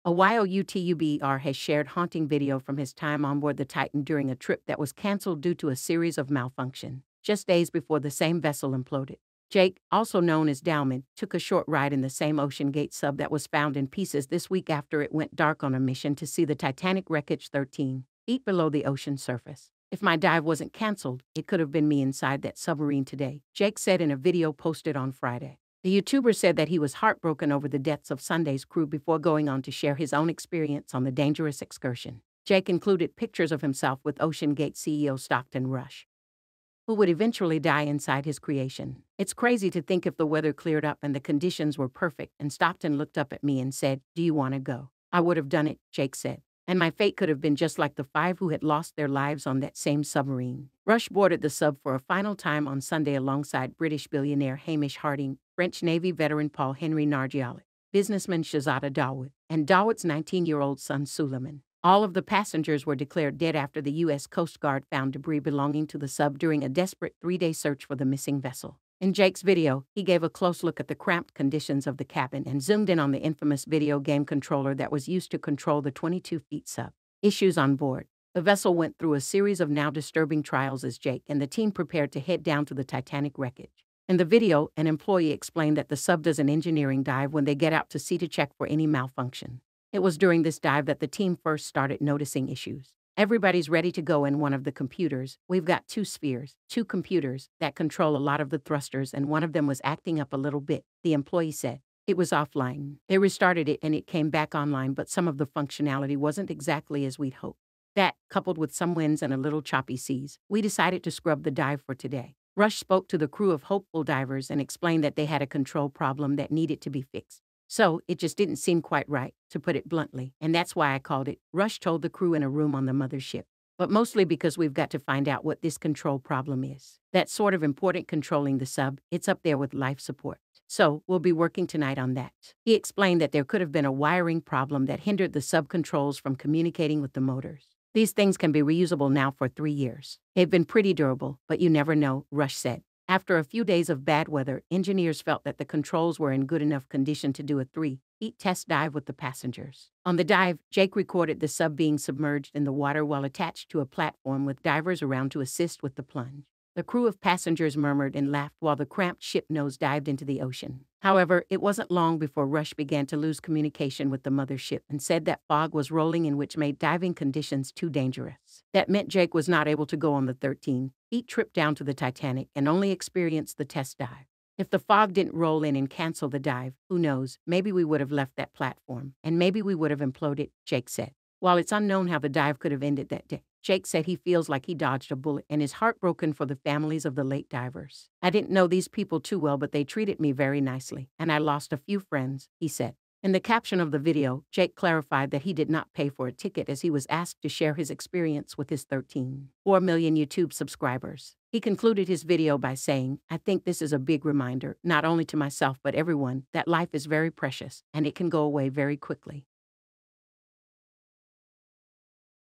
A YOUTUBR has shared haunting video from his time on board the Titan during a trip that was canceled due to a series of malfunction, just days before the same vessel imploded. Jake, also known as Dowman, took a short ride in the same OceanGate sub that was found in pieces this week after it went dark on a mission to see the Titanic wreckage 13 feet below the ocean surface. If my dive wasn't canceled, it could have been me inside that submarine today, Jake said in a video posted on Friday. The YouTuber said that he was heartbroken over the deaths of Sunday's crew before going on to share his own experience on the dangerous excursion. Jake included pictures of himself with OceanGate CEO Stockton Rush, who would eventually die inside his creation. It's crazy to think if the weather cleared up and the conditions were perfect and Stockton looked up at me and said, "Do you want to go?" I would have done it, Jake said. And my fate could have been just like the 5 who had lost their lives on that same submarine. Rush boarded the sub for a final time on Sunday alongside British billionaire Hamish Harding, French Navy veteran Paul-Henri Nargeolet, businessman Shahzada Dawood, and Dawood's 19-year-old son Suleiman. All of the passengers were declared dead after the U.S. Coast Guard found debris belonging to the sub during a desperate 3-day search for the missing vessel. In Jake's video, he gave a close look at the cramped conditions of the cabin and zoomed in on the infamous video game controller that was used to control the 22-feet sub. Issues on board. The vessel went through a series of now disturbing trials as Jake and the team prepared to head down to the Titanic wreckage. In the video, an employee explained that the sub does an engineering dive when they get out to sea to check for any malfunction. It was during this dive that the team first started noticing issues. Everybody's ready to go in one of the computers. We've got 2 spheres, 2 computers that control a lot of the thrusters, and one of them was acting up a little bit, the employee said. It was offline. They restarted it and it came back online, but some of the functionality wasn't exactly as we'd hoped. That, coupled with some winds and a little choppy seas, we decided to scrub the dive for today. Rush spoke to the crew of hopeful divers and explained that they had a control problem that needed to be fixed. So, it just didn't seem quite right, to put it bluntly, and that's why I called it, Rush told the crew in a room on the mothership. But mostly because we've got to find out what this control problem is. That's sort of important controlling the sub, it's up there with life support. So, we'll be working tonight on that. He explained that there could have been a wiring problem that hindered the sub controls from communicating with the motors. These things can be reusable now for 3 years. They've been pretty durable, but you never know, Rush said. After a few days of bad weather, engineers felt that the controls were in good enough condition to do a 3-feet test dive with the passengers. On the dive, Jake recorded the sub being submerged in the water while attached to a platform with divers around to assist with the plunge. The crew of passengers murmured and laughed while the cramped ship nose dived into the ocean. However, it wasn't long before Rush began to lose communication with the mothership and said that fog was rolling in, which made diving conditions too dangerous. That meant Jake was not able to go on the 13-feet trip down to the Titanic and only experienced the test dive. If the fog didn't roll in and cancel the dive, who knows, maybe we would have left that platform, and maybe we would have imploded, Jake said. While it's unknown how the dive could have ended that day, Jake said he feels like he dodged a bullet and is heartbroken for the families of the late divers. I didn't know these people too well, but they treated me very nicely, and I lost a few friends, he said. In the caption of the video, Jake clarified that he did not pay for a ticket as he was asked to share his experience with his 13.4 million YouTube subscribers. He concluded his video by saying, "I think this is a big reminder, not only to myself but everyone, that life is very precious and it can go away very quickly."